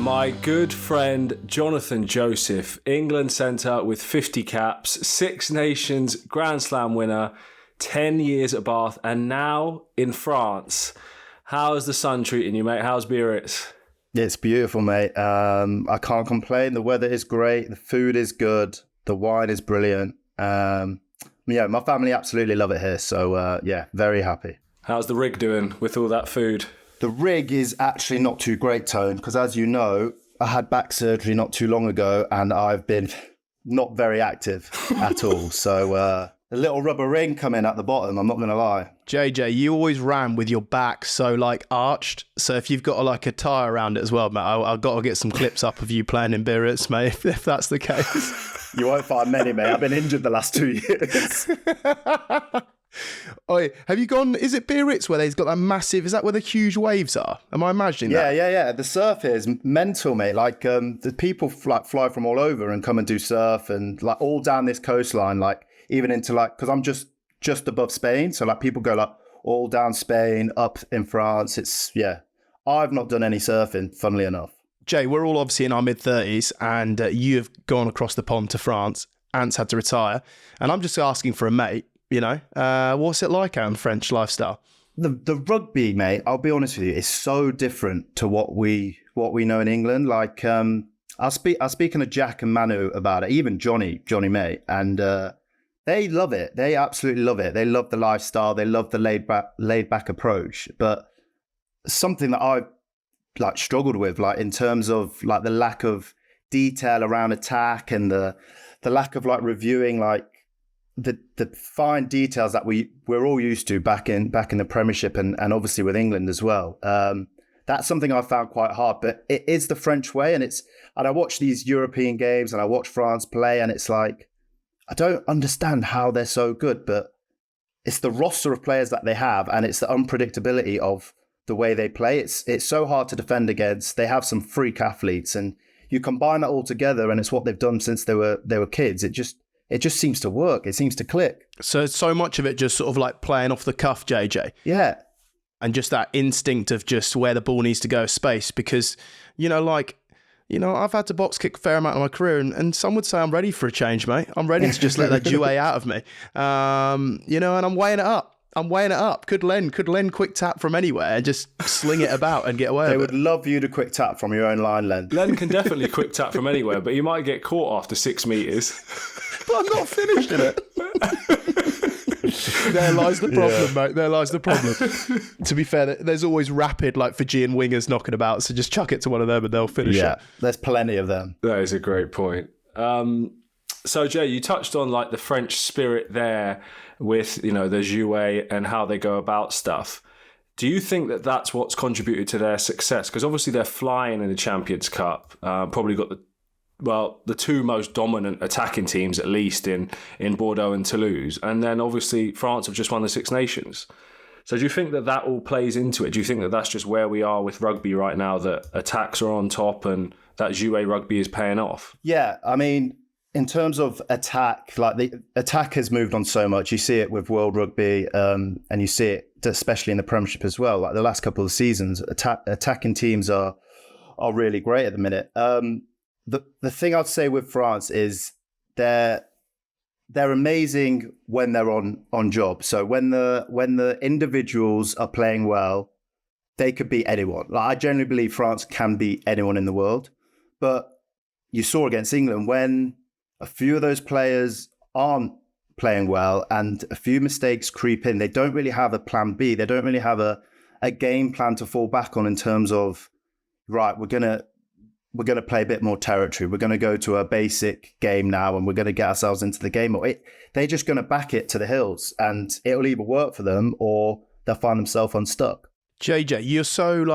My good friend Jonathan Joseph, England centre with 50 caps, Six Nations Grand Slam winner, 10 years at Bath, and now in France. How's the sun treating you, mate? How's Biarritz? It's beautiful, mate. I can't complain. The weather is great. The food is good. The wine is brilliant. My family absolutely love it here. So, very happy. How's the rig doing with all that food? The rig is actually not too great, Tone, because as you know, I had back surgery not too long ago and I've been not very active at all. So a little rubber ring coming at the bottom, I'm not going to lie. JJ, you always ran with your back so arched. So if you've got a tie around it as well, mate, I've got to get some clips up of you playing in Biarritz, mate, if that's the case. You won't find many, mate. I've been injured the last 2 years. Oi, have you gone, is it Biarritz where they've got that massive, is that where the huge waves are? Am I imagining that? Yeah. The surf here is mental, mate. The people fly from all over and come and do surf and all down this coastline, even into because I'm just above Spain. So people go all down Spain, up in France. I've not done any surfing, funnily enough. Jay, we're all obviously in our mid-30s and you've gone across the pond to France. Ant's had to retire. And I'm just asking for a mate. What's it like out in French lifestyle? The rugby, mate, I'll be honest with you, is so different to what we know in England. I was speaking to Jack and Manu about it, even Johnny May, and they love it. They absolutely love it. They love the lifestyle. They love the laid back approach. But something that I've struggled with, in terms of the lack of detail around attack and the lack of reviewing the fine details that we're all used to back in the Premiership and obviously with England as well. That's something I found quite hard, but it is the French way, and I watch these European games and I watch France play, and it's I don't understand how they're so good, but it's the roster of players that they have, and it's the unpredictability of the way they play. It's so hard to defend against. They have some freak athletes, and you combine that all together, and it's what they've done since they were kids. It just seems to work. It seems to click. So much of it just sort of playing off the cuff, JJ. Yeah. And just that instinct of just where the ball needs to go, space. Because, I've had to box kick a fair amount of my career, and some would say I'm ready for a change, mate. I'm ready to just let that duet out of me. And I'm weighing it up. Could Len quick tap from anywhere and just sling it about and get away with it? They would love you to quick tap from your own line, Len. Len can definitely quick tap from anywhere, but you might get caught after 6 metres. But I'm not finished in it. There lies the problem, mate. There lies the problem. To be fair, there's always rapid, Fijian wingers knocking about, so just chuck it to one of them and they'll finish it. Yeah, there's plenty of them. That is a great point. So, Jay, you touched on the French spirit there with, the jouet and how they go about stuff. Do you think that that's what's contributed to their success? Because obviously they're flying in the Champions Cup, probably got the two most dominant attacking teams, at least in Bordeaux and Toulouse. And then obviously France have just won the Six Nations. So do you think that all plays into it? Do you think that that's just where we are with rugby right now, that attacks are on top and that jouet rugby is paying off? Yeah, I mean, in terms of attack, the attack has moved on so much. You see it with World Rugby, and you see it especially in the Premiership as well. The last couple of seasons, attacking teams are really great at the minute. The thing I'd say with France is they're amazing when they're on job. So when the individuals are playing well, they could beat anyone. I generally believe France can beat anyone in the world. But you saw against England when a few of those players aren't playing well and a few mistakes creep in. They don't really have a plan B. They don't really have a game plan to fall back on in terms of, right, we're going to play a bit more territory. We're going to go to a basic game now and we're going to get ourselves into the game. They're just going to back it to the hills and it'll either work for them or they'll find themselves unstuck. JJ, you're so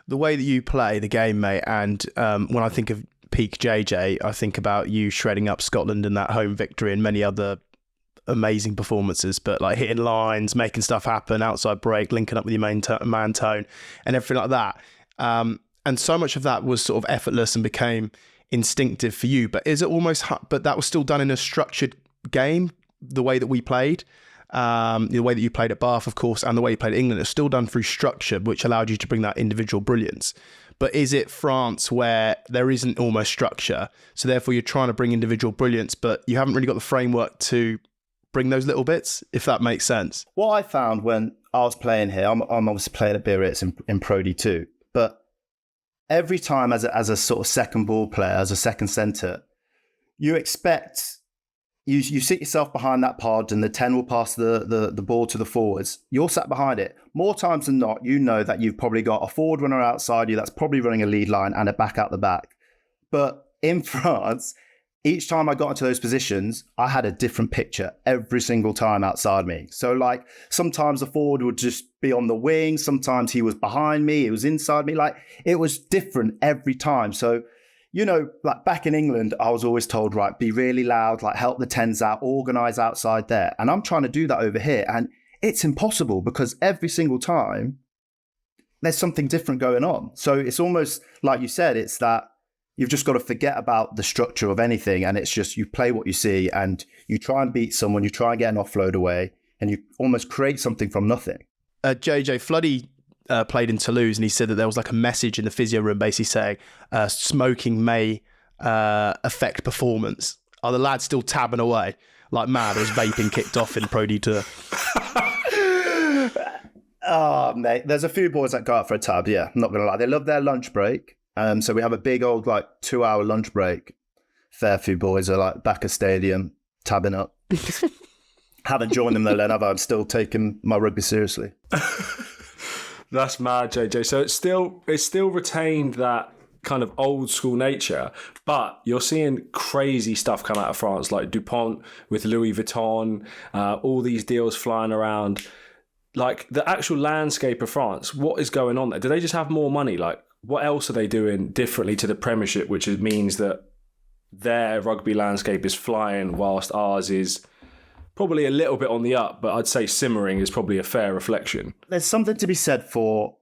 the way that you play the game, mate. And when I think of peak JJ, I think about you shredding up Scotland in that home victory and many other amazing performances, but hitting lines, making stuff happen, outside break, linking up with your man tone and everything like that. And so much of that was sort of effortless and became instinctive for you. But is it almost, but that was still done in a structured game, the way that we played, the way that you played at Bath, of course, and the way you played at England, it's still done through structure, which allowed you to bring that individual brilliance. But is it France where there isn't almost structure? So therefore you're trying to bring individual brilliance, but you haven't really got the framework to bring those little bits, if that makes sense. What I found when I was playing here, I'm obviously playing at Biarritz in Pro D2, but every time as a sort of second ball player, as a second centre, you expect, you sit yourself behind that pod and the 10 will pass the ball to the forwards. You're sat behind it. More times than not, you know that you've probably got a forward runner outside you that's probably running a lead line and a back out the back. But in France, each time I got into those positions, I had a different picture every single time outside me. So like sometimes the forward would just be on the wing. Sometimes he was behind me. He was inside me. Like it was different every time. So, you know, like back in England, I was always told, right, be really loud, like help the 10s out, organize outside there. And I'm trying to do that over here. And it's impossible because every single time there's something different going on. So it's almost like you said, it's that you've just got to forget about the structure of anything. And it's just you play what you see and you try and beat someone, you try and get an offload away and you almost create something from nothing. JJ Floody played in Toulouse and he said that there was like a message in the physio room basically saying smoking may affect performance. Are the lads still tabbing away like mad as vaping kicked off in Pro D2? Oh, mate, there's a few boys that go out for a tab, yeah, I'm not going to lie. They love their lunch break. So we have a big old like 2-hour lunch break. Fair few boys are like back at stadium, tabbing up. Haven't joined them though, Len, have I? I'm still taking my rugby seriously. That's mad, JJ. So it's still retained that kind of old school nature, but you're seeing crazy stuff come out of France, like Dupont with Louis Vuitton, all these deals flying around. Like the actual landscape of France, what is going on there? Do they just have more money? Like, what else are they doing differently to the Premiership, which means that their rugby landscape is flying whilst ours is probably a little bit on the up, but I'd say simmering is probably a fair reflection. There's something to be said for,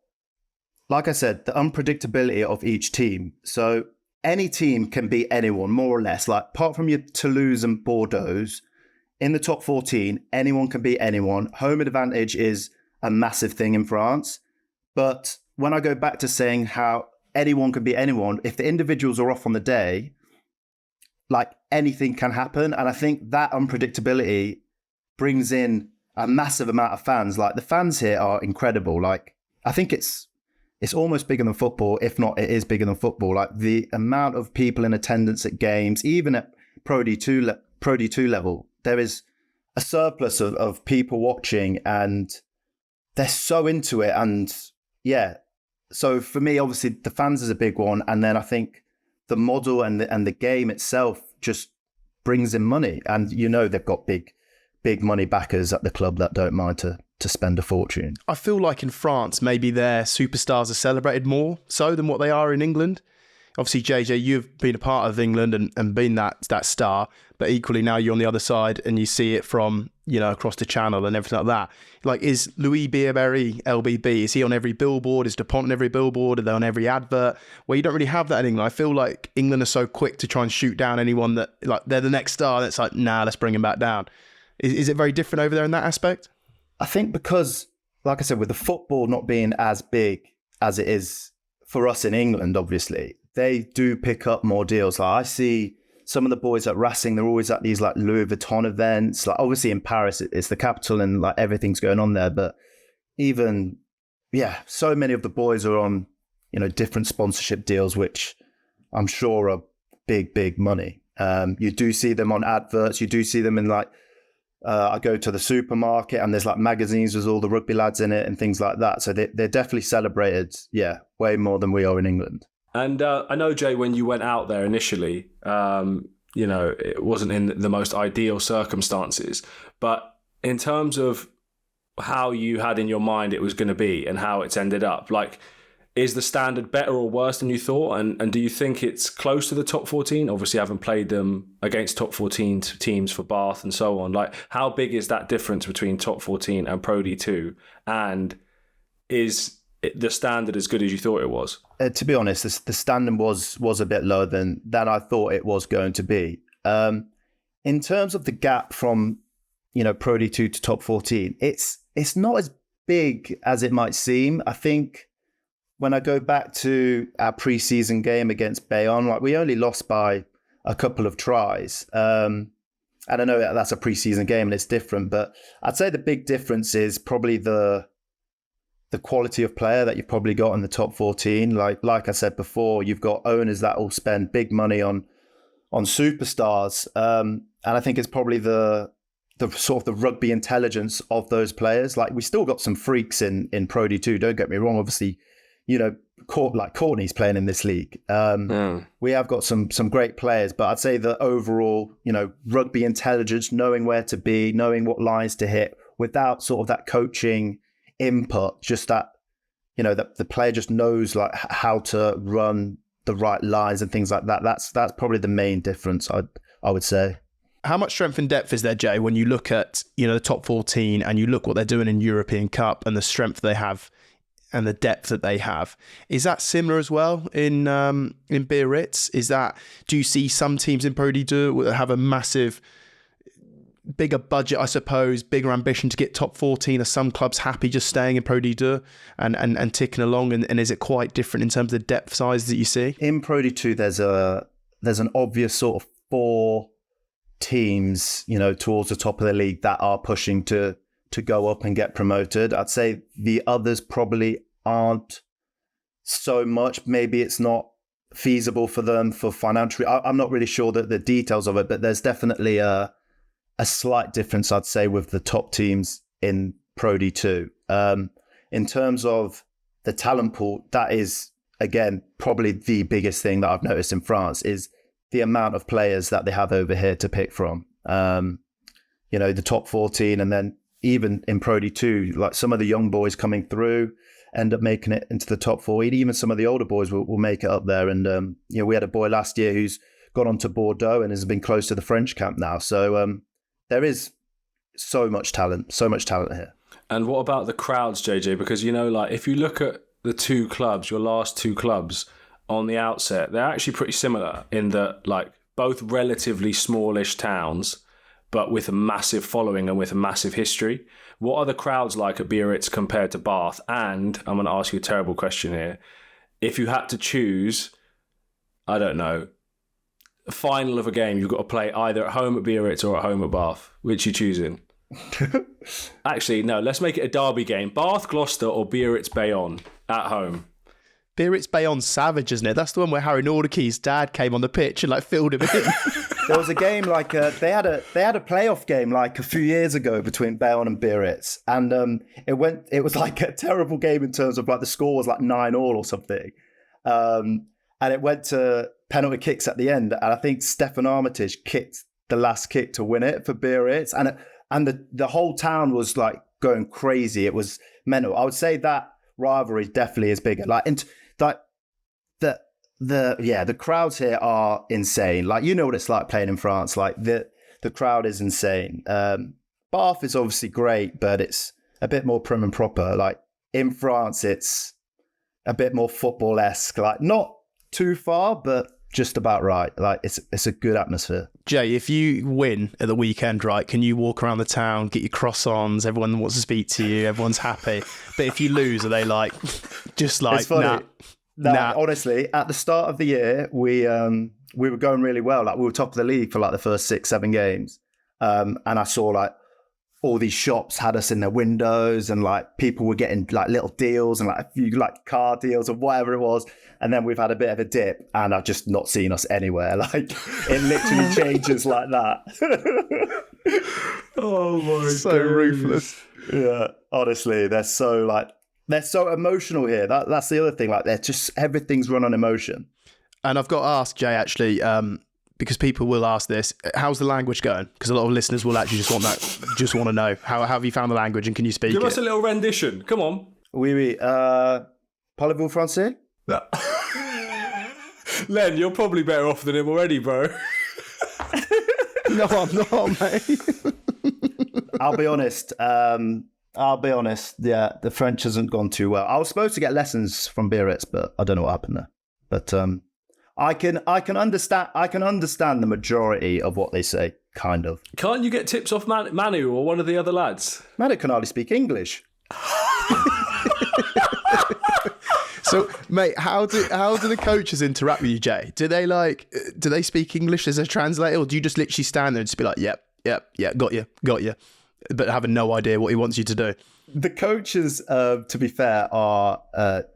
like I said, the unpredictability of each team. So any team can beat anyone, more or less. Like, apart from your Toulouse and Bordeaux's, in the top 14, anyone can beat anyone. Home advantage is a massive thing in France. But when I go back to saying how anyone can beat anyone, if the individuals are off on the day, like anything can happen. And I think that unpredictability brings in a massive amount of fans. Like the fans here are incredible. Like I think it's almost bigger than football. If not, it is bigger than football. Like the amount of people in attendance at games, even at Pro D2 level, there is a surplus of people watching and they're so into it. And yeah, so for me, obviously the fans is a big one. And then I think the model and the game itself just brings in money. And you know, they've got big money backers at the club that don't mind to spend a fortune. I feel like in France, maybe their superstars are celebrated more so than what they are in England. Obviously, JJ, you've been a part of England and been that star, but equally now you're on the other side and you see it from, you know, across the channel and everything like that. Like, is Louis Biarritz, LBB, is he on every billboard? Is Dupont on every billboard? Are they on every advert? Well, you don't really have that in England. I feel like England are so quick to try and shoot down anyone that, like, they're the next star. And it's like, nah, let's bring him back down. Is it very different over there in that aspect? I think because, like I said, with the football not being as big as it is for us in England, obviously, they do pick up more deals. Like I see some of the boys at Racing, they're always at these like Louis Vuitton events. Like obviously in Paris, it's the capital and like everything's going on there. But even, yeah, so many of the boys are on, you know, different sponsorship deals, which I'm sure are big money. You do see them on adverts. You do see them in like, I go to the supermarket and there's like magazines with all the rugby lads in it and things like that. So they're definitely celebrated, yeah, way more than we are in England. And I know, Jay, when you went out there initially, you know, it wasn't in the most ideal circumstances. But in terms of how you had in your mind it was going to be and how it's ended up, like, is the standard better or worse than you thought? And do you think it's close to the top 14? Obviously, I haven't played them against top 14 teams for Bath and so on. Like, how big is that difference between top 14 and Pro D2? And is the standard as good as you thought it was? To be honest, the standard was a bit lower than I thought it was going to be. In terms of the gap from, you know, Pro D2 to top 14, it's not as big as it might seem. I think when I go back to our pre-season game against Bayonne, like we only lost by a couple of tries. I don't know, that's a pre-season game and it's different, but I'd say the big difference is probably the quality of player that you've probably got in the top 14. Like I said before, you've got owners that will spend big money on superstars, and I think it's probably the sort of the rugby intelligence of those players. Like we still got some freaks in Pro D2. Don't get me wrong. Obviously, like Courtney's playing in this league. We have got some great players, but I'd say the overall, rugby intelligence, knowing where to be, knowing what lines to hit, without sort of that coaching input, just that, that the player just knows like how to run the right lines and things like that. That's probably the main difference, I would say. How much strength and depth is there, Jay, when you look at the top 14 and you look what they're doing in European Cup and the strength they have and the depth that they have? Is that similar as well in Biarritz? Do you see some teams in Pro D2 have a massive, bigger budget, I suppose, bigger ambition to get top 14? Are some clubs happy just staying in Pro D2 and ticking along? And is it quite different in terms of the depth size that you see? In Pro D2, there's an obvious sort of 4 teams, towards the top of the league that are pushing to go up and get promoted. I'd say the others probably aren't so much. Maybe it's not feasible for them for financial. I'm not really sure that the details of it, but there's definitely a slight difference, I'd say, with the top teams in Pro D2. In terms of the talent pool, that is, again, probably the biggest thing that I've noticed in France is the amount of players that they have over here to pick from. The top 14, and then even in Pro D2, like some of the young boys coming through end up making it into the top 4. Even some of the older boys will make it up there. And, we had a boy last year who's gone on to Bordeaux and has been close to the French camp now. So there is so much talent here. And what about the crowds, JJ? Because, if you look at the 2 clubs, your last 2 clubs on the outset, they're actually pretty similar in that, like, both relatively smallish towns, but with a massive following and with a massive history. What are the crowds like at Biarritz compared to Bath? And I'm going to ask you a terrible question here. If you had to choose, I don't know, a final of a game, you've got to play either at home at Biarritz or at home at Bath. Which are you choosing? Actually, no, let's make it a derby game. Bath, Gloucester or Biarritz, Bayonne at home. Biarritz Bayonne savage, isn't it? That's the one where Harry Nordique's dad came on the pitch and filled him in. There was a game they had a playoff game a few years ago between Bayonne and Biarritz, and it was like a terrible game in terms of the score was 9-9 or something, and it went to penalty kicks at the end, and I think Stefan Armitage kicked the last kick to win it for Biarritz, and the whole town was going crazy. It was mental. I would say that rivalry definitely is bigger. The crowds here are insane. What it's like playing in France. The crowd is insane. Bath is obviously great, but it's a bit more prim and proper. In France, it's a bit more football-esque. Not too far, but just about right. It's a good atmosphere. Jay, if you win at the weekend, right, can you walk around the town, get your croissants, everyone wants to speak to you, everyone's happy. But if you lose, are they it's funny. Nah? Honestly, at the start of the year, we were going really well. We were top of the league for the first 6-7 games. And I saw all these shops had us in their windows, and people were getting little deals and a few car deals or whatever it was. And then we've had a bit of a dip, and I've just not seen us anywhere. It literally changes like that. Oh my! So ruthless. Yeah, honestly, they're so emotional here. That's the other thing. They're just, everything's run on emotion. And I've got to ask Jay, actually, because people will ask this, how's the language going? Because a lot of listeners will actually just want to know. How have you found the language, and can you speak it? Give us a little rendition. Come on. Oui. Parlez-vous français? No. Len, you're probably better off than him already, bro. No, I'm not, mate. I'll be honest. Yeah, the French hasn't gone too well. I was supposed to get lessons from Biarritz, but I don't know what happened there. But I can understand the majority of what they say, kind of. Can't you get tips off Manu or one of the other lads? Manu can hardly speak English. So Mate, how do the coaches interact with you, Jay? Do they speak English as a translator, or do you just literally stand there and just be like, yep, got you, but having no idea what he wants you to do? The coaches, to be fair, are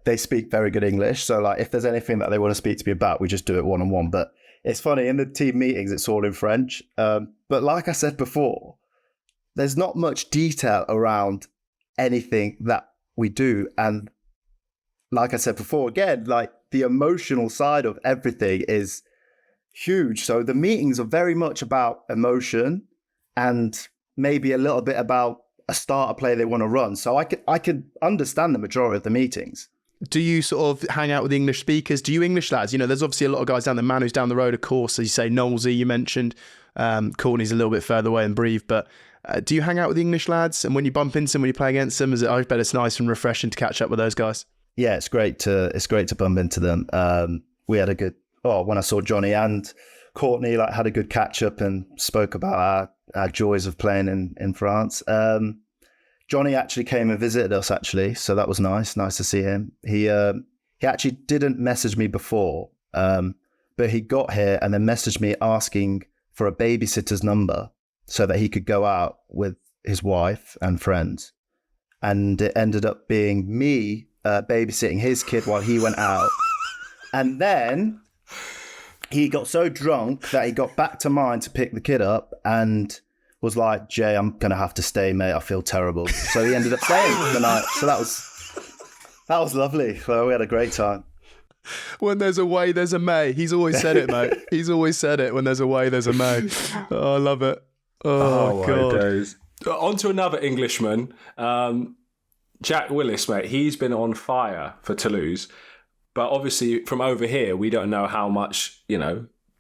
they speak very good English. So like, if there's anything that they want to speak to me about, we just do it one-on-one. But it's funny, in the team meetings, it's all in French. But like I said before, there's not much detail around anything that we do. And like I said before, again, like the emotional side of everything is huge. So the meetings are very much about emotion and maybe a little bit about a starter play they want to run. So I could understand the majority of the meetings. Do you sort of hang out with English speakers? Do you English lads? You know, there's obviously a lot of guys down there. Manu's down the road, of course. As you say, Knowlesy, you mentioned. Courtney's a little bit further away and Breve. But do you hang out with the English lads? And when you bump into them, when you play against them, I bet it's nice and refreshing to catch up with those guys. Yeah, it's great to bump into them. We had a good, when I saw Johnny and Courtney, like, had a good catch up and spoke about our joys of playing in France. Johnny actually came and visited us, actually, so that was nice to see him. He actually didn't message me before, but he got here and then messaged me asking for a babysitter's number so that he could go out with his wife and friends. And it ended up being me babysitting his kid while he went out. And then he got so drunk that he got back to mine to pick the kid up and was like, Jay, I'm going to have to stay, mate. I feel terrible. So he ended up staying the night. So that was lovely. Well, we had a great time. When there's a way, there's a May. He's always said it, mate. He's always said it. When there's a way, there's a May. Oh, I love it. Oh God. On to another Englishman. Jack Willis, mate. He's been on fire for Toulouse. But obviously, from over here, we don't know how much,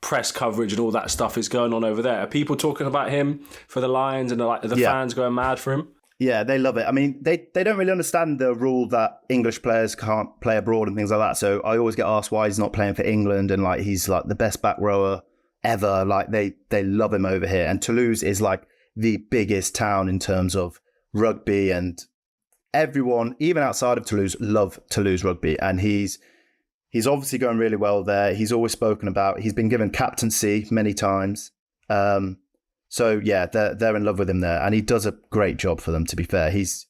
press coverage and all that stuff is going on over there. Are people talking about him for the Lions and the fans going mad for him? Yeah, they love it. I mean, they don't really understand the rule that English players can't play abroad and things like that. So I always get asked why he's not playing for England, and like he's like the best back rower ever. Like they love him over here. And Toulouse is like the biggest town in terms of rugby, and everyone, even outside of Toulouse, love Toulouse rugby. And he's obviously going really well there. He's always spoken about, he's been given captaincy many times. So yeah, they're in love with him there. And he does a great job for them, to be fair. He's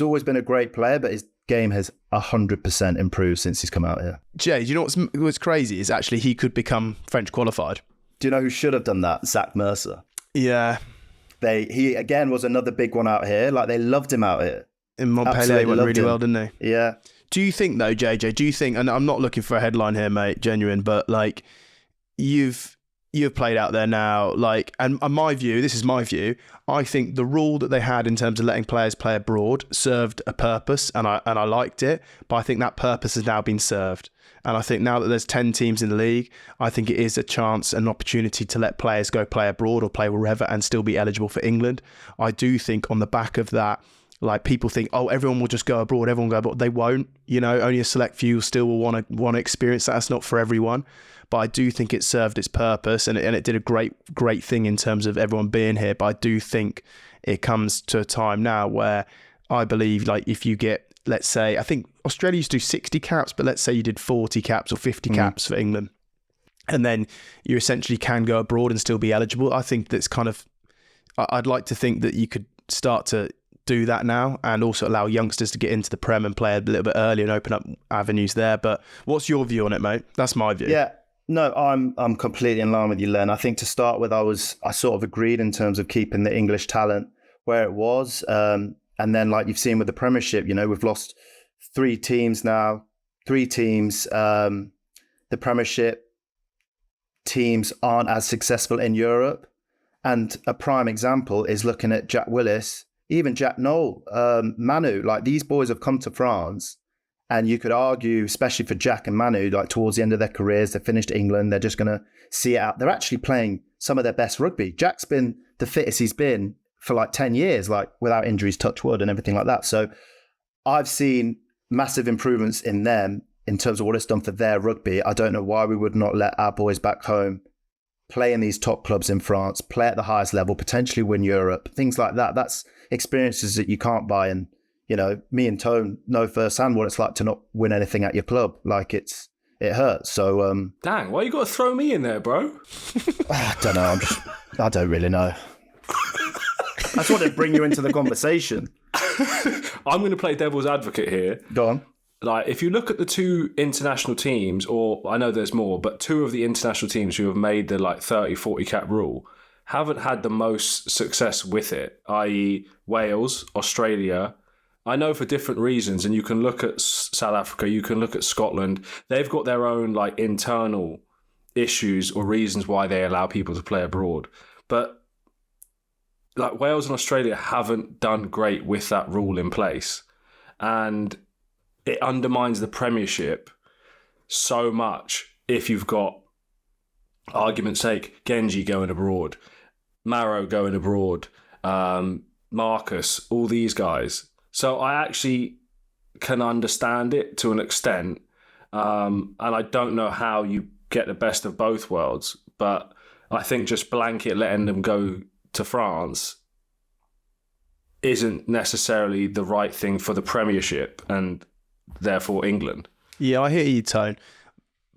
always been a great player, but his game has 100% improved since he's come out here. Jay, do you know what's crazy is actually he could become French qualified. Do you know who should have done that? Zach Mercer. Yeah. He again was another big one out here. Like, they loved him out here. In Montpellier, he went really well, didn't he? Yeah. Do you think, though, JJ, and I'm not looking for a headline here, mate, genuine, but like you've played out there now, like, and my view, this is my view, I think the rule that they had in terms of letting players play abroad served a purpose, and I liked it, but I think that purpose has now been served. And I think now that there's 10 teams in the league, I think it is a chance, an opportunity to let players go play abroad or play wherever and still be eligible for England. I do think on the back of that, like, people think, everyone will just go abroad, everyone will go abroad. They won't, only a select few still will want to experience that. That's not for everyone. But I do think it served its purpose, and it did a great thing in terms of everyone being here. But I do think it comes to a time now where I believe, like, if you get, let's say, I think Australia used to do 60 caps, but let's say you did 40 caps or 50 caps for England, and then you essentially can go abroad and still be eligible. I think that's kind of, I'd like to think that you could start to do that now, and also allow youngsters to get into the Prem and play a little bit earlier and open up avenues there. But what's your view on it, mate? That's my view. Yeah, no, I'm completely in line with you, Len. I think to start with, I sort of agreed in terms of keeping the English talent where it was, and then, like you've seen with the Premiership, we've lost 3 teams now. 3 teams. The Premiership teams aren't as successful in Europe, and a prime example is looking at Jack Willis. Even Jack Noel, Manu, like, these boys have come to France, and you could argue, especially for Jack and Manu, like, towards the end of their careers, they finished England, they're just going to see it out. They're actually playing some of their best rugby. Jack's been the fittest he's been for like 10 years, like, without injuries, touch wood, and everything like that. So I've seen massive improvements in them in terms of what it's done for their rugby. I don't know why we would not let our boys back home play in these top clubs in France, play at the highest level, potentially win Europe, things like that. That's experiences that you can't buy in me and Tone know firsthand what it's like to not win anything at your club. Like it hurts. So dang, why you got to throw me in there, bro? I don't know. I don't really know. I just wanted to bring you into the conversation. I'm going to play devil's advocate here. Go on. Like, if you look at the two international teams, or I know there's more, but two of the international teams who have made the 30, 40 cap rule haven't had the most success with it, i.e. Wales, Australia. I know for different reasons, and you can look at South Africa, you can look at Scotland. They've got their own internal issues or reasons why they allow people to play abroad. But Wales and Australia haven't done great with that rule in place. And it undermines the Premiership so much if you've got, argument's sake, Genji going abroad, Maro going abroad, Marcus, all these guys. So I actually can understand it to an extent, and I don't know how you get the best of both worlds, but I think just blanket letting them go to France isn't necessarily the right thing for the Premiership and therefore England. Yeah, I hear you, Tone.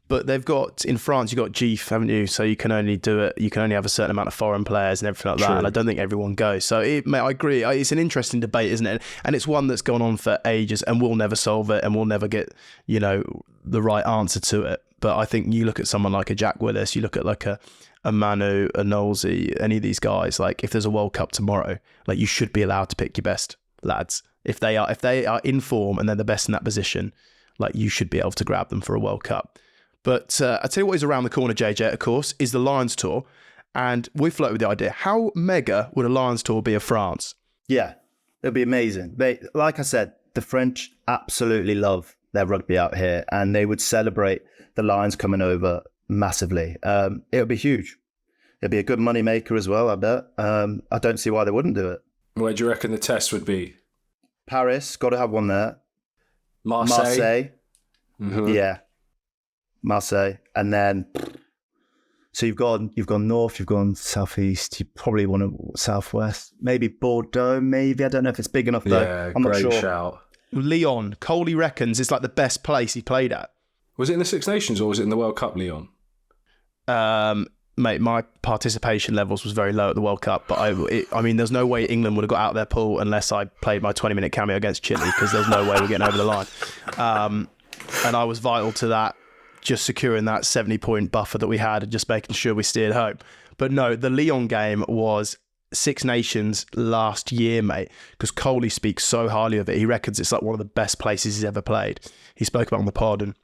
But they've got, in France, you've got GIF, haven't you? So you can only do it, you can only have a certain amount of foreign players and everything like that. True. And I don't think everyone goes. So, mate, I agree. It's an interesting debate, isn't it? And it's one that's gone on for ages and we'll never solve it and we'll never get, the right answer to it. But I think you look at someone like a Jack Willis, you look at a Manu, a Knowlesy, any of these guys, if there's a World Cup tomorrow, you should be allowed to pick your best lads. If they are in form and they're the best in that position, you should be able to grab them for a World Cup. But I tell you what is around the corner, JJ, of course, is the Lions Tour. And we floated with the idea, how mega would a Lions Tour be of France? Yeah, it'd be amazing. Like I said, the French absolutely love their rugby out here and they would celebrate the Lions coming over massively. It would be huge. It'd be a good money maker as well, I bet. I don't see why they wouldn't do it. Where do you reckon the test would be? Paris, got to have one there. Marseille. Mm-hmm. Yeah. Marseille, and then you've gone north, you've gone southeast, you probably want to southwest, maybe Bordeaux, maybe I don't know if it's big enough though. Yeah, I'm not great sure. Shout. Lyon, Coley reckons it's the best place he played at. Was it in the Six Nations or was it in the World Cup, Lyon? Mate, my participation levels was very low at the World Cup, but I mean, there's no way England would have got out of their pool unless I played my 20-minute cameo against Chile because there's no way we're getting over the line. And I was vital to that. Just securing that 70-point buffer that we had and just making sure we steered home. But no, the Lyon game was Six Nations last year, mate, because Coley speaks so highly of it. He reckons it's one of the best places he's ever played. He spoke about it on the pod and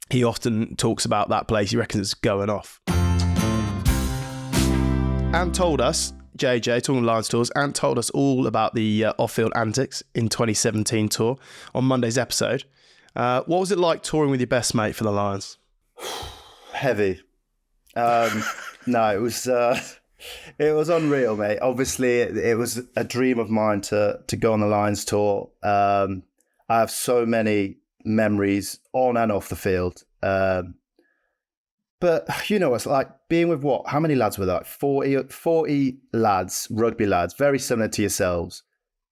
he often talks about that place. He reckons it's going off. Ant told us, JJ, talking Lions Tours, Ant told us all about the off-field antics in 2017 tour on Monday's episode. What was it like touring with your best mate for the Lions? Heavy. No, it was unreal, mate. Obviously, it was a dream of mine to go on the Lions tour. I have so many memories on and off the field. But it's like being with how many lads were there? 40 lads, rugby lads, very similar to yourselves,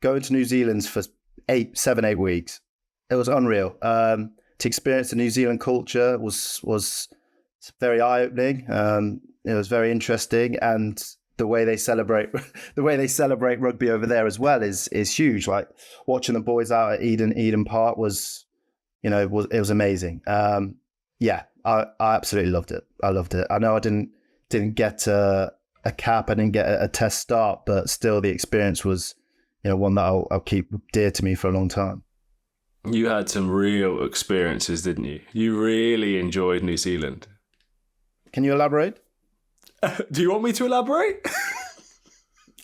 going to New Zealand for 7-8 weeks. It was unreal. To experience the New Zealand culture was very eye-opening. It was very interesting, and the way they celebrate rugby over there as well is huge. Watching the boys out at Eden Park was amazing. Yeah, I absolutely loved it. I loved it. I know I didn't get a cap, I didn't get a test start, but still the experience was one that I'll keep dear to me for a long time. You had some real experiences, didn't you? You really enjoyed New Zealand. Can you elaborate? Do you want me to elaborate?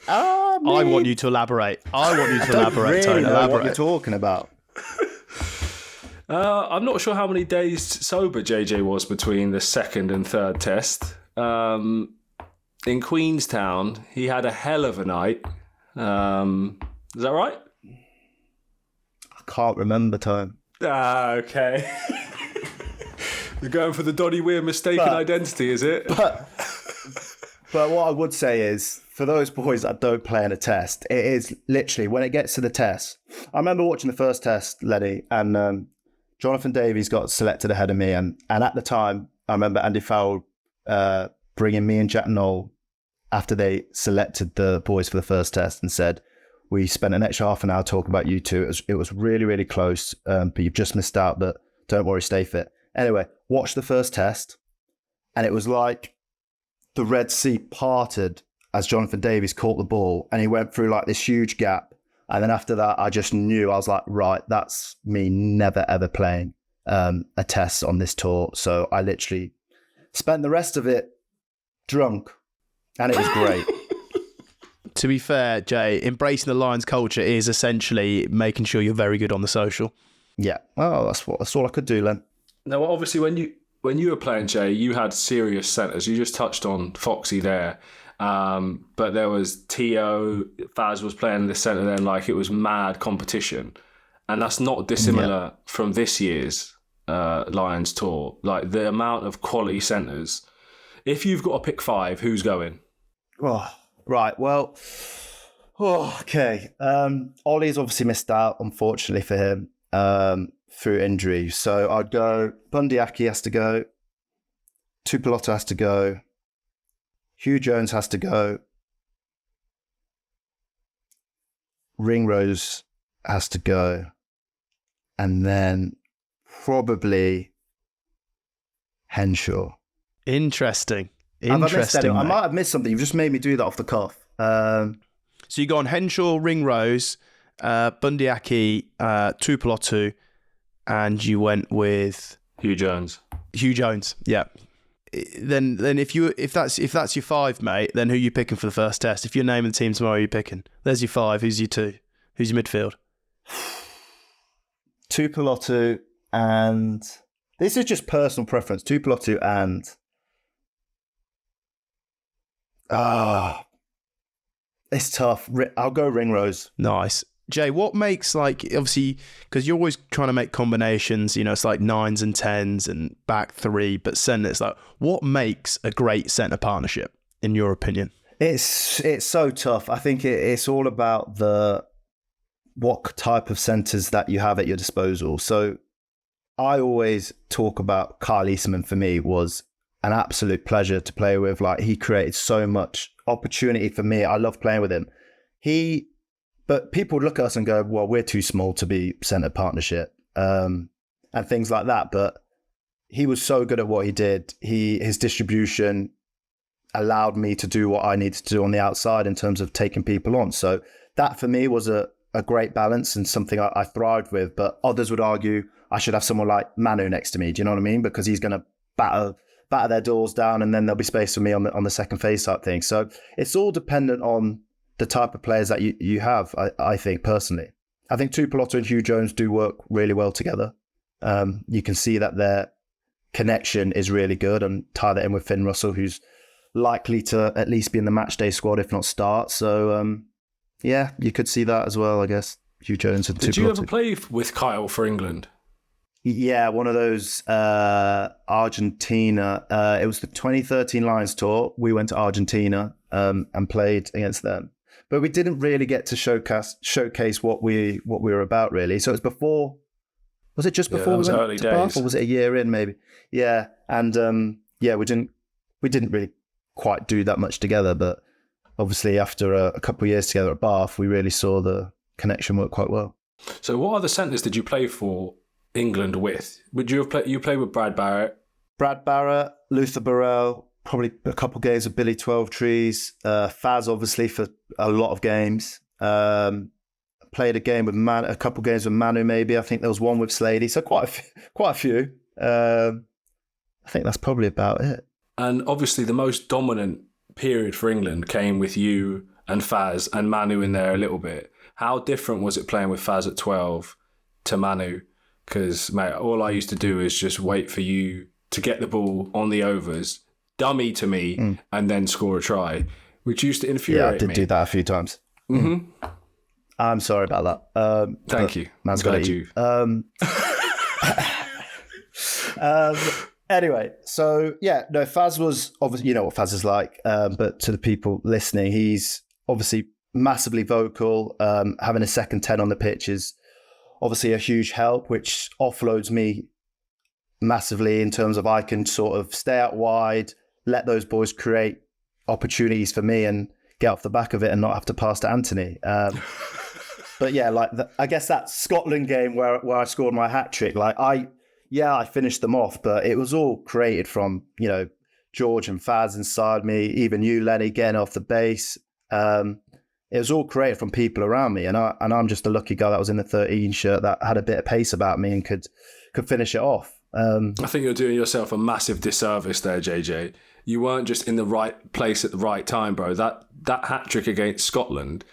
I want you to elaborate. I want you to elaborate, really Tony. Know elaborate. what you're talking about. I'm not sure how many days sober JJ was between the second and third test. In Queenstown, he had a hell of a night. Is that right? I can't remember time. Okay. You're going for the Donny Weir mistaken identity, is it? But what I would say is, for those boys that don't play in a test, it is literally, when it gets to the test, I remember watching the first test, Lenny, and Jonathan Davies got selected ahead of me. And at the time, I remember Andy Fowle bringing me and Jack Knoll after they selected the boys for the first test and said, we spent an extra half an hour talking about you two. It was really, really close, but you've just missed out, but don't worry, stay fit. Anyway, watched the first test, and it was like the Red Sea parted as Jonathan Davies caught the ball, and he went through like this huge gap. And then after that, I just knew, I was like, right, that's me never, ever playing a test on this tour. So I literally spent the rest of it drunk, and it was great. To be fair, Jay, embracing the Lions culture is essentially making sure you're very good on the social. Yeah, well, that's all I could do, Len. Now, obviously, when you were playing, Jay, you had serious centres. You just touched on Foxy there, but there was Tio, Faz was playing in the centre then, like it was mad competition, and that's not dissimilar from this year's Lions tour. Like the amount of quality centres. If you've got to pick 5, who's going? Oh, right. Well, okay. Ollie's obviously missed out, unfortunately for him, through injury. So I'd go Bundyaki has to go. Tupolotto has to go. Hugh Jones has to go. Ringrose has to go. And then probably Henshaw. Interesting. I might have missed something. You've just made me do that off the cuff. So you go on Henshaw, Ringrose, Bundyaki, Tupolotto, and you went with Hugh Jones. Hugh Jones, yeah. Then if that's your 5, mate, then who are you picking for the first test? If you're naming the team tomorrow, who are you picking? There's your 5. Who's your 2? Who's your midfield? Tupolotto, and this is just personal preference. Tupolotto and it's tough. I'll go Ringrose. Nice. Jay, what makes, like, obviously, because you're always trying to make combinations, it's like 9s and 10s and back 3, but centre, it's like, what makes a great centre partnership, in your opinion? It's so tough. I think it's all about what type of centres that you have at your disposal. So I always talk about Kyle Eastman, for me, was an absolute pleasure to play with. Like, he created so much opportunity for me. I love playing with him. But people would look at us and go, well, we're too small to be centre partnership, and things like that. But he was so good at what he did. His distribution allowed me to do what I needed to do on the outside in terms of taking people on. So that for me was a great balance and something I thrived with. But others would argue I should have someone like Manu next to me. Do you know what I mean? Because he's going to batter their doors down, and then there'll be space for me on the second phase type thing. So it's all dependent on the type of players that you have, I think, personally. I think Tupolotto and Hugh Jones do work really well together. You can see that their connection is really good, and tie that in with Finn Russell, who's likely to at least be in the matchday squad, if not start. So, yeah, you could see that as well, I guess. Hugh Jones and Tupolotto. Did you ever play with Kyle for England? Yeah, one of those Argentina. It was the 2013 Lions tour. We went to Argentina and played against them. But we didn't really get to showcase what we were about, really. So it was before. Was it just before we went early to days. Bath, or was it a year in maybe? Yeah, and we didn't really quite do that much together. But obviously, after a couple of years together at Bath, we really saw the connection work quite well. So, what other centres did you play for England with? Would you have played? You played with Brad Barrett, Luther Burrell. Probably a couple of games with Billy 12 Trees, Faz obviously for a lot of games. Played a couple of games with Manu maybe. I think there was one with Slady, so quite a few. I think that's probably about it. And obviously the most dominant period for England came with you and Faz and Manu in there a little bit. How different was it playing with Faz at 12 to Manu? Because, mate, all I used to do is just wait for you to get the ball on the overs, dummy to me, and then score a try, which used to infuriate me. Yeah, I did do that a few times. Mm-hmm. I'm sorry about that. Thank you. Man's got you. Anyway, so yeah, no, Faz was obviously, you know what Faz is like, but to the people listening, he's obviously massively vocal. Having a second 10 on the pitch is obviously a huge help, which offloads me massively in terms of I can sort of stay out wide, let those boys create opportunities for me and get off the back of it and not have to pass to Anthony. But yeah, like I guess that Scotland game where I scored my hat trick, like I finished them off, but it was all created from, you know, George and Faz inside me, even you, Lenny, getting off the base. It was all created from people around me, and I'm just a lucky guy that was in the 13 shirt that had a bit of pace about me and could finish it off. I think you're doing yourself a massive disservice there, JJ. You weren't just in the right place at the right time, bro. That hat trick against Scotland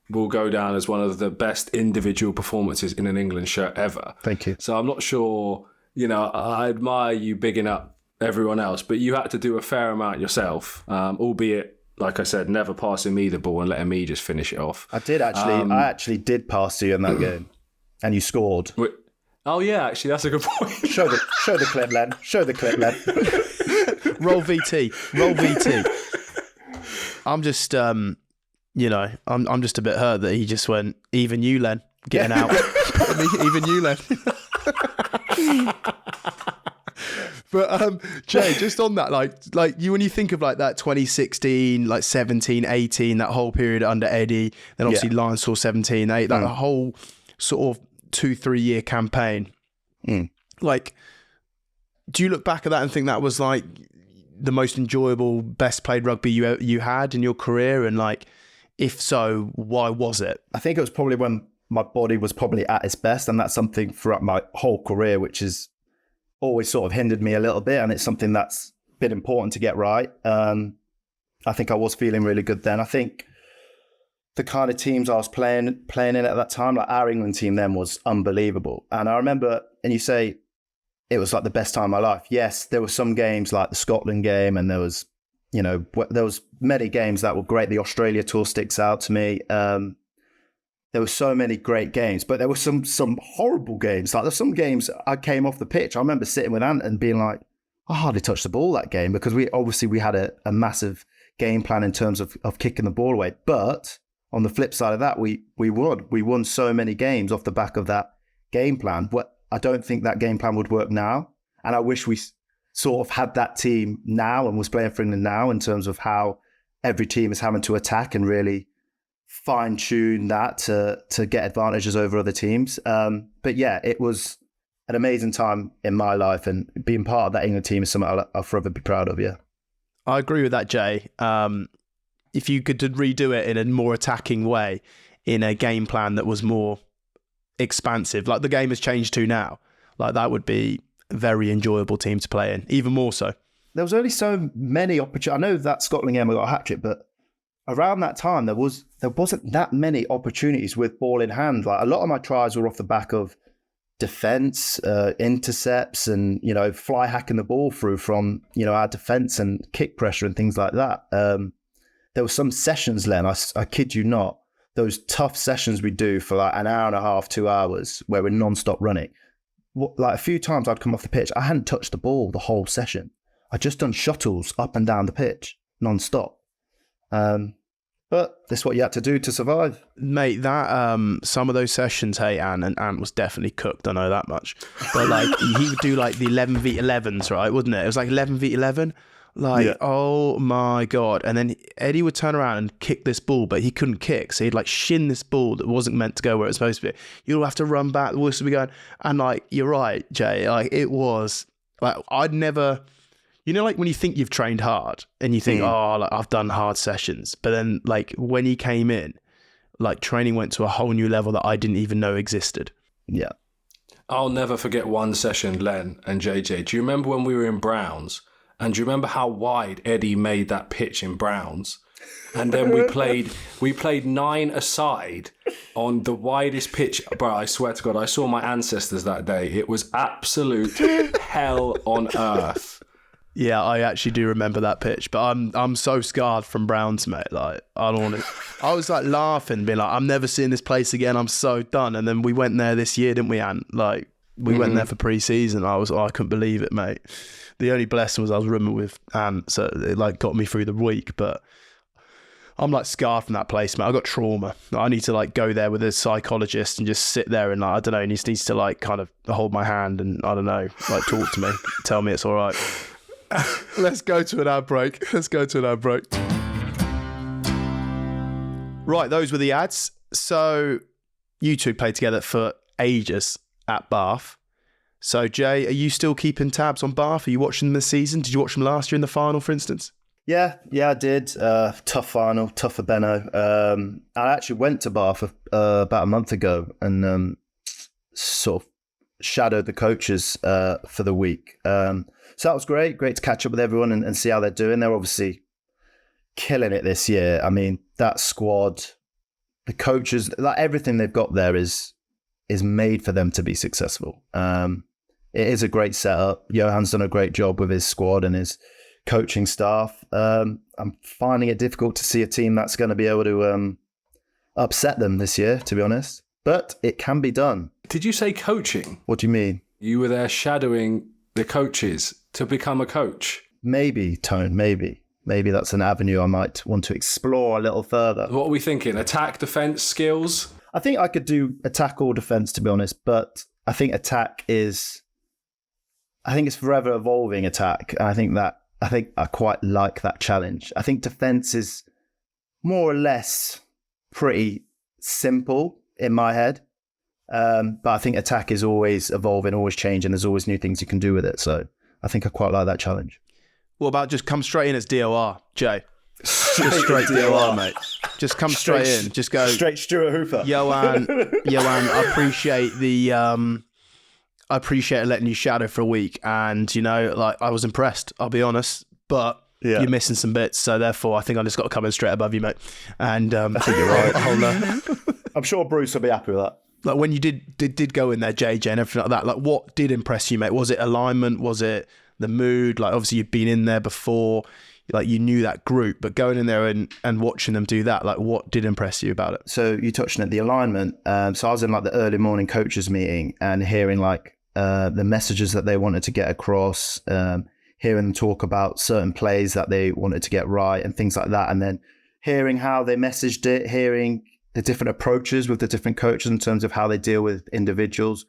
will go down as one of the best individual performances in an England shirt ever. Thank you. So I'm not sure, you know, I admire you bigging up everyone else, but you had to do a fair amount yourself, albeit, like I said, never passing me the ball and letting me just finish it off. I did actually. I actually did pass to you in that game, and you scored. Oh yeah, actually, that's a good point. Show the clip, Len. Show the clip, Len. Roll VT. I'm just, you know, I'm just a bit hurt that he just went, even you, Len, getting out. Even you, Len. But Jay, just on that, like you, when you think of like that 2016, like 17, 18, that whole period under Eddie, then obviously Lions saw 17, 8, that whole sort of 2-3 year campaign. Like, do you look back at that and think that was like the most enjoyable, best played rugby you had in your career? And like, if so, why was it? I think it was probably when my body was probably at its best, and that's something throughout my whole career, which is always sort of hindered me a little bit, and it's something that's been important to get right. I think I was feeling really good then. I think the kind of teams I was playing in at that time, like our England team then, was unbelievable. And I remember, and you say it was like the best time of my life. Yes, there were some games like the Scotland game, and there was, you know, there was many games that were great. The Australia tour sticks out to me. There were so many great games, but there were some horrible games. Like there's some games I came off the pitch. I remember sitting with Ant and being like, I hardly touched the ball that game, because we had a massive game plan in terms of kicking the ball away. But on the flip side of that, we won so many games off the back of that game plan. What I don't think that game plan would work now. And I wish we sort of had that team now and was playing for England now, in terms of how every team is having to attack and really fine-tune that to get advantages over other teams. But yeah, it was an amazing time in my life, and being part of that England team is something I'll forever be proud of, yeah. I agree with that, Jay. If you could redo it in a more attacking way, in a game plan that was more expansive, like the game has changed to now, like that would be a very enjoyable team to play in, even more so. There was only so many opportunities. I know that Scotland game I got a hat-trick, but around that time, there wasn't that many opportunities with ball in hand. Like a lot of my tries were off the back of defence, intercepts, and, you know, fly hacking the ball through from, you know, our defence and kick pressure and things like that. There were some sessions, Len, I kid you not, those tough sessions we do for like an hour and a half, 2 hours, where we're non-stop running. Like a few times I'd come off the pitch, I hadn't touched the ball the whole session. I'd just done shuttles up and down the pitch non-stop. But that's what you had to do to survive. Mate, that some of those sessions, hey, Ant was definitely cooked, I know that much. But like he would do like the 11v11s, right, wouldn't it? It was like 11v11. Like, yeah. Oh my God. And then Eddie would turn around and kick this ball, but he couldn't kick. So he'd like shin this ball that wasn't meant to go where it was supposed to be. You'll have to run back, the whistle would be going. And like, you're right, Jay, like it was, like I'd never... You know, like when you think you've trained hard and you think, oh, like I've done hard sessions. But then like when he came in, like training went to a whole new level that I didn't even know existed. Yeah. I'll never forget one session, Len and JJ. Do you remember when we were in Browns? And do you remember how wide Eddie made that pitch in Browns? And then we played 9 aside on the widest pitch. Bro, I swear to God, I saw my ancestors that day. It was absolute hell on earth. Yeah, I actually do remember that pitch, but I'm so scarred from Browns, mate. Like, I don't want to. I was like laughing, being like, I'm never seeing this place again. I'm so done. And then we went there this year, didn't we, Ant? Like, we went there for pre-season. I couldn't believe it, mate. The only blessing was I was rooming with Ant, so it like got me through the week. But I'm like scarred from that place, mate. I got trauma. I need to like go there with a psychologist and just sit there and like, I don't know, he needs to like kind of hold my hand and I don't know, like talk to me, tell me it's all right. Let's go to an ad break. Right, those were the ads. So you two played together for ages at Bath. So Jay, are you still keeping tabs on Bath? Are you watching them this season? Did you watch them last year in the final, for instance? Yeah, I did. Tough final, tough for Benno. I actually went to Bath about a month ago and sort of shadowed the coaches for the week. So that was great to catch up with everyone and see how they're doing. They're obviously killing it this year. I mean, that squad, the coaches, like everything they've got there is made for them to be successful. It is a great setup. Johan's done a great job with his squad and his coaching staff. I'm finding it difficult to see a team that's going to be able to upset them this year, to be honest. But it can be done. Did you say coaching? What do you mean? You were there shadowing the coaches to become a coach? Maybe, Tone, maybe. Maybe that's an avenue I might want to explore a little further. What are we thinking? Attack, defence, skills? I think I could do attack or defence, to be honest. But I think it's forever evolving attack. And I think I quite like that challenge. I think defence is more or less pretty simple in my head. But I think attack is always evolving, always changing. There's always new things you can do with it. So I think I quite like that challenge. What about just come straight in as DOR, Jay? Just straight DOR, mate. Just come straight in. Just go straight Stuart Hooper. Johan, I appreciate letting you shadow for a week, and like I was impressed. I'll be honest, but you're missing some bits, so therefore I think I just got to come in straight above you, mate. And I think you're right. I'm sure Bruce will be happy with that. Like when you did go in there, JJ, and everything like that. Like what did impress you, mate? Was it alignment? Was it the mood? Like obviously you've been in there before. Like you knew that group, but going in there and watching them do that, like what did impress you about it? So you touched on it, the alignment. So I was in like the early morning coaches meeting and hearing like the messages that they wanted to get across, hearing them talk about certain plays that they wanted to get right and things like that. And then hearing how they messaged it, hearing the different approaches with the different coaches in terms of how they deal with individuals.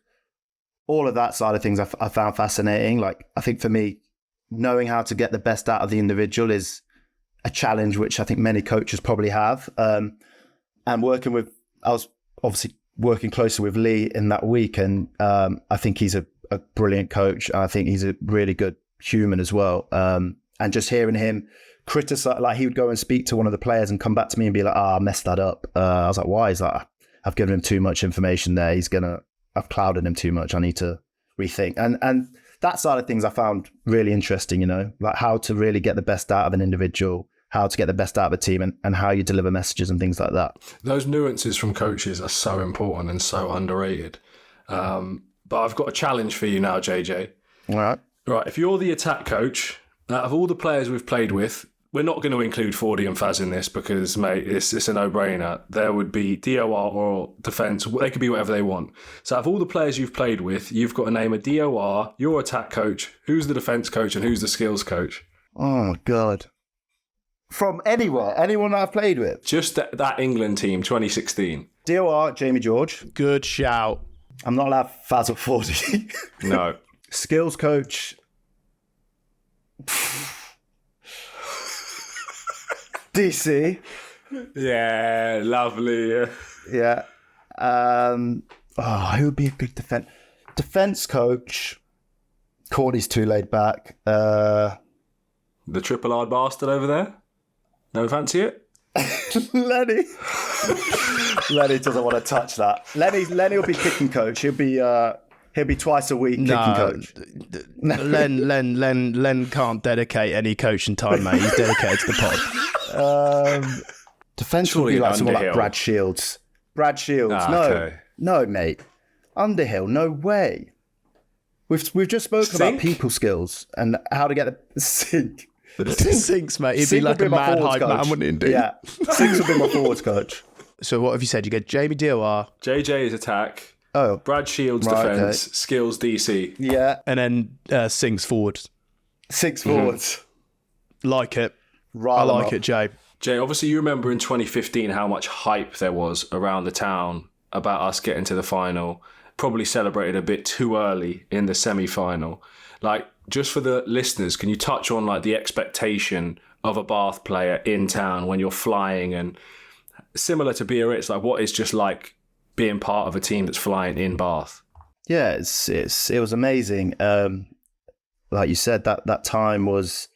All of that side of things I found fascinating. Like I think for me, knowing how to get the best out of the individual is a challenge, which I think many coaches probably have. And I was obviously working closely with Lee in that week. And I think he's a brilliant coach. I think he's a really good human as well. And just hearing him criticize, like he would go and speak to one of the players and come back to me and be like, I messed that up. I was like, why? He's like, I've given him too much information there. I've clouded him too much. I need to rethink. And that side of things I found really interesting, like how to really get the best out of an individual, how to get the best out of a team and how you deliver messages and things like that. Those nuances from coaches are so important and so underrated. But I've got a challenge for you now, JJ. All right. Right, if you're the attack coach, out of all the players we've played with, we're not going to include Fordy and Faz in this because, mate, it's a no-brainer. There would be DOR or defence. They could be whatever they want. So out of all the players you've played with, you've got to name a DOR, your attack coach, who's the defence coach and who's the skills coach. Oh, God. From anywhere? Anyone that I've played with? Just that England team, 2016. DOR, Jamie George. Good shout. I'm not allowed Faz or Fordy. No. Skills coach... DC. Yeah, lovely. Yeah. Who would be a good defense coach? Cordy's too laid back. The triple R bastard over there? No fancy it? Lenny. Lenny doesn't want to touch that. Lenny will be kicking coach. He'll be twice a week kicking coach. Len can't dedicate any coaching time, mate. He's dedicated to the pod. Defense will be like someone like Brad Shields. Brad Shields. No, mate. Underhill. No way. We've just spoken about people skills and how to get the sink. Sinks, mate. He'd be like a mad hype man, wouldn't he? Indeed? Yeah. Sinks will be my forwards coach. So what have you said? You get Jamie DOR. JJ is attack. Oh. Brad Shields defence. Okay. Skills DC. Yeah. And then Sinks forwards. Six forwards. Like it. I like it, Jay. Jay, obviously you remember in 2015 how much hype there was around the town about us getting to the final. Probably celebrated a bit too early in the semi-final. Like, just for the listeners, can you touch on like the expectation of a Bath player in town when you're flying, and similar to Biarritz, like what is just like being part of a team that's flying in Bath? Yeah, it was amazing. Like you said, that time was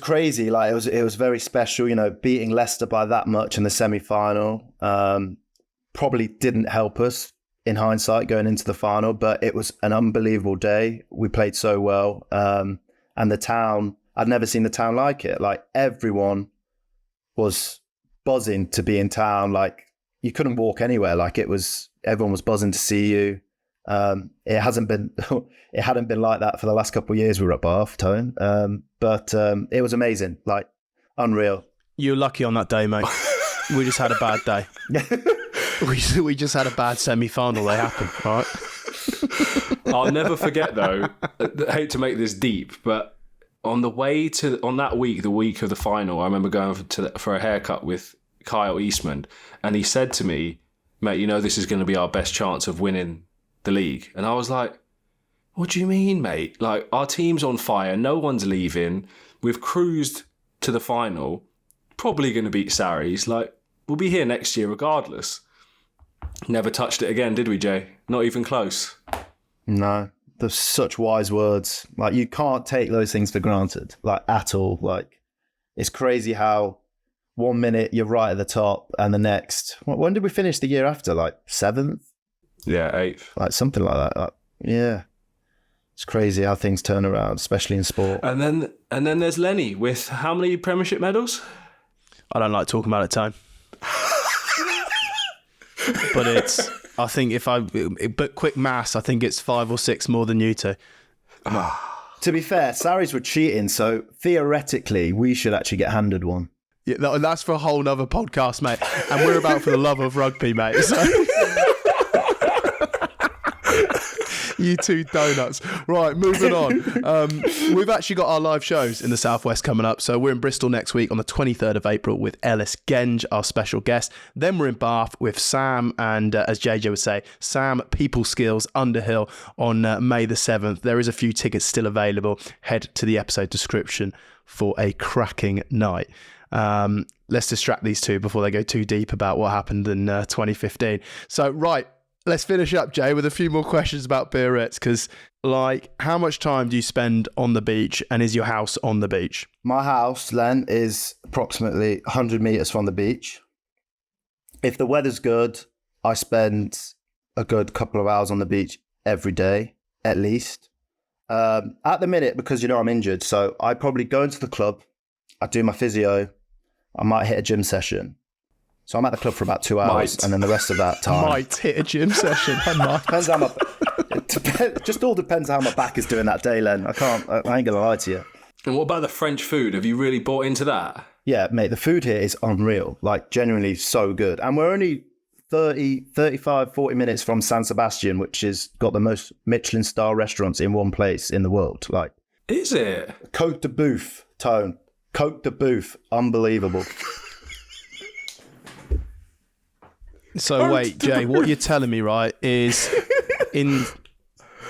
crazy. Like it was very special. You know, beating Leicester by that much in the semi-final probably didn't help us in hindsight going into the final, but it was an unbelievable day. We played so well, and the town. I'd never seen the town like it. Like everyone was buzzing to be in town. Like you couldn't walk anywhere. Like everyone was buzzing to see you. It hadn't been like that for the last couple of years we were at Bath, Tone. But it was amazing, like unreal. You're lucky on that day, mate. We just had a bad day. We just had a bad semi-final. They happened, right? I'll never forget though. I hate to make this deep, but on that week, the week of the final, I remember going for a haircut with Kyle Eastman, and he said to me, "Mate, you know this is going to be our best chance of winning the league." And I was like, "What do you mean, mate? Like our team's on fire, no one's leaving. We've cruised to the final, probably going to beat Sarries. Like we'll be here next year regardless." Never touched it again, did we, Jay? Not even close. No, there's such wise words. Like you can't take those things for granted, like at all. Like it's crazy how 1 minute you're right at the top, and the next. When did we finish the year after? Like 7th? Yeah, 8th. Like something like that. Like, yeah, it's crazy how things turn around, especially in sport. And then there's Lenny with how many Premiership medals? I don't like talking about it, Tone. But but quick maths, I think it's 5 or 6 more than you two. To be fair, Sarries were cheating, so theoretically we should actually get handed one. Yeah, that's for a whole nother podcast, mate. And we're about for the love of rugby, mate. So. You two donuts. Right, moving on. We've actually got our live shows in the Southwest coming up. So we're in Bristol next week on the 23rd of April with Ellis Genge, our special guest. Then we're in Bath with Sam and, as JJ would say, Sam People Skills Underhill on May the 7th. There is a few tickets still available. Head to the episode description for a cracking night. Let's distract these two before they go too deep about what happened in 2015. So, right. Let's finish up, Jay, with a few more questions about Biarritz, because, like, how much time do you spend on the beach, and is your house on the beach? My house, Len, is approximately 100 metres from the beach. If the weather's good, I spend a good couple of hours on the beach every day, at least. At the minute, because, you know, I'm injured, so I probably go into the club, I do my physio, I might hit a gym session. So I'm at the club for about 2 hours, and then the rest of that time... Might hit a gym session. I might. Depends how it just all depends how my back is doing that day, Len. I ain't going to lie to you. And what about the French food? Have you really bought into that? Yeah, mate, the food here is unreal. Like, genuinely so good. And we're only 35, 40 minutes from San Sebastian, which has got the most Michelin-star restaurants in one place in the world. Like, is it? Côte de Boeuf, Tone. Côte de Boeuf. Unbelievable. So wait, Jay, what you're telling me, right, is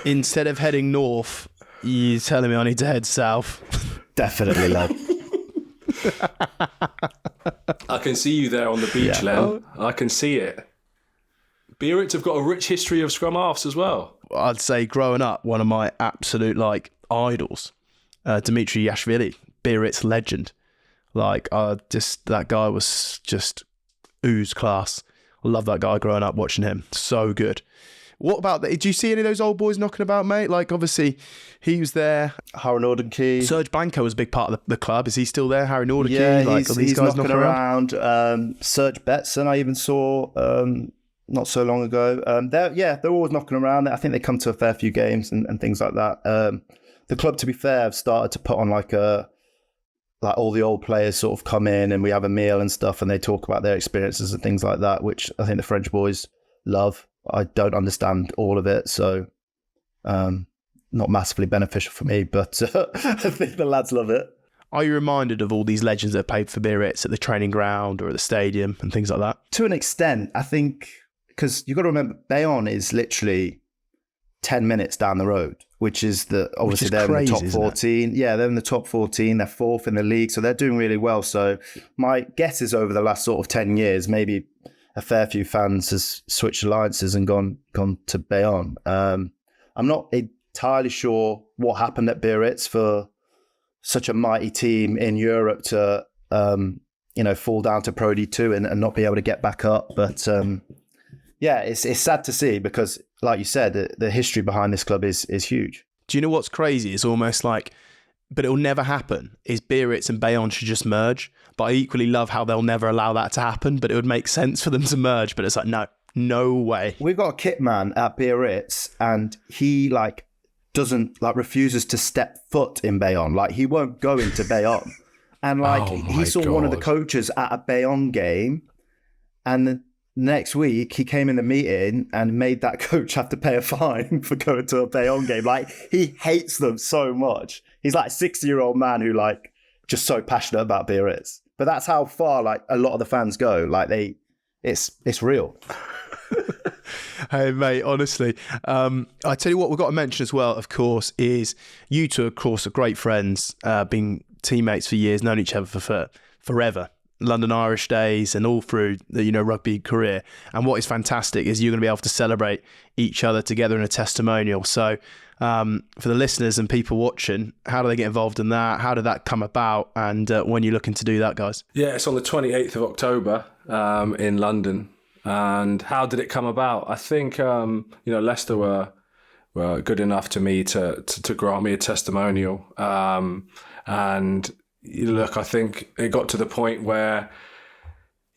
instead of heading north, you're telling me I need to head south. Definitely, lad. I can see you there on the beach, Len. I can see it. Biarritz have got a rich history of scrum halves as well. I'd say growing up, one of my absolute idols, Dimitri Yashvili, Biarritz legend. That guy was just ooze class. I love that guy growing up, watching him. So good. What about that? Did you see any of those old boys knocking about, mate? Like, obviously, he was there. Harry Nordenkey. Serge Blanco was a big part of the club. Is he still there? Harry Nordenkey? Yeah, he's guys knocking around. Serge Betson, I even saw not so long ago. They're always knocking around. I think they come to a fair few games and things like that. The club, to be fair, have started to put on all the old players sort of come in and we have a meal and stuff and they talk about their experiences and things like that, which I think the French boys love. I don't understand all of it, so not massively beneficial for me, but I think the lads love it. are you reminded of all these legends that have played for Biarritz at the training ground or at the stadium and things like that? To an extent, I think, because you've got to remember, Bayonne is literally 10 minutes down the road, which is obviously they're crazy, in the top 14. Yeah, they're in the top 14. They're fourth in the league, so they're doing really well. So my guess is over the last sort of 10 years, maybe a fair few fans has switched alliances and gone to Bayonne. I'm not entirely sure what happened at Biarritz for such a mighty team in Europe to fall down to Pro D2 and not be able to get back up. But yeah, it's sad to see because, like you said, the history behind this club is huge. Do you know what's crazy? It's almost like, but it'll never happen, is Biarritz and Bayonne should just merge. But I equally love how they'll never allow that to happen, but it would make sense for them to merge. But it's like, no way. We've got a kit man at Biarritz and he refuses to step foot in Bayonne. Like, he won't go into Bayonne. And he saw one of the coaches at a Bayonne game, and the next week he came in the meeting and made that coach have to pay a fine for going to a Bayonne game. Like, he hates them so much. He's like a 60-year-old man who just so passionate about Biarritz. But that's how far a lot of the fans go. It's real. Hey, mate, honestly, I tell you what, we've got to mention as well, of course, is you two, of course, are great friends, been teammates for years, known each other for forever. London Irish days and all through the rugby career. And what is fantastic is you're going to be able to celebrate each other together in a testimonial. So for the listeners and people watching, how do they get involved in that? How did that come about? And when you're looking to do that, guys? Yeah, it's on the 28th of October in London. And how did it come about? I think Leicester were good enough to me to grant me a testimonial. And look, I think it got to the point where,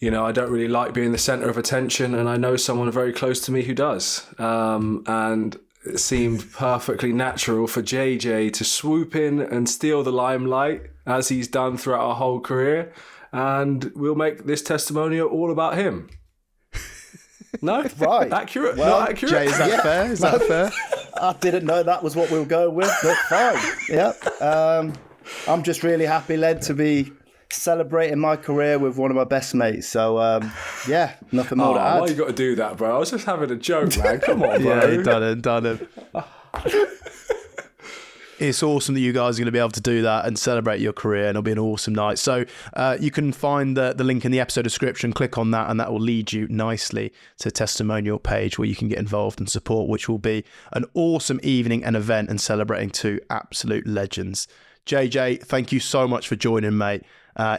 I don't really like being the centre of attention, and I know someone very close to me who does. And it seemed perfectly natural for JJ to swoop in and steal the limelight, as he's done throughout our whole career. And we'll make this testimonial all about him. No? Right. Accurate? Well, not accurate? Jay, is that fair? Is that fair? I didn't know that was what we were going with, but fine. Yeah. I'm just really happy, Led, to be celebrating my career with one of my best mates. So, nothing more to add. Why you got to do that, bro? I was just having a joke, man. Come on, bro. Yeah, done it. It's awesome that you guys are going to be able to do that and celebrate your career, and it'll be an awesome night. So you can find the link in the episode description, click on that, and that will lead you nicely to a testimonial page where you can get involved and support, which will be an awesome evening and event and celebrating two absolute legends. JJ, thank you so much for joining, mate.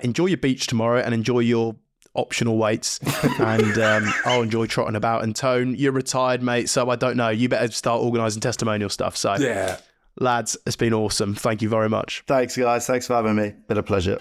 Enjoy your beach tomorrow and enjoy your optional weights. And I'll enjoy trotting about. And Tone, you're retired, mate, so I don't know. You better start organising testimonial stuff. So, yeah. Lads, it's been awesome. Thank you very much. Thanks, guys. Thanks for having me. Been a pleasure.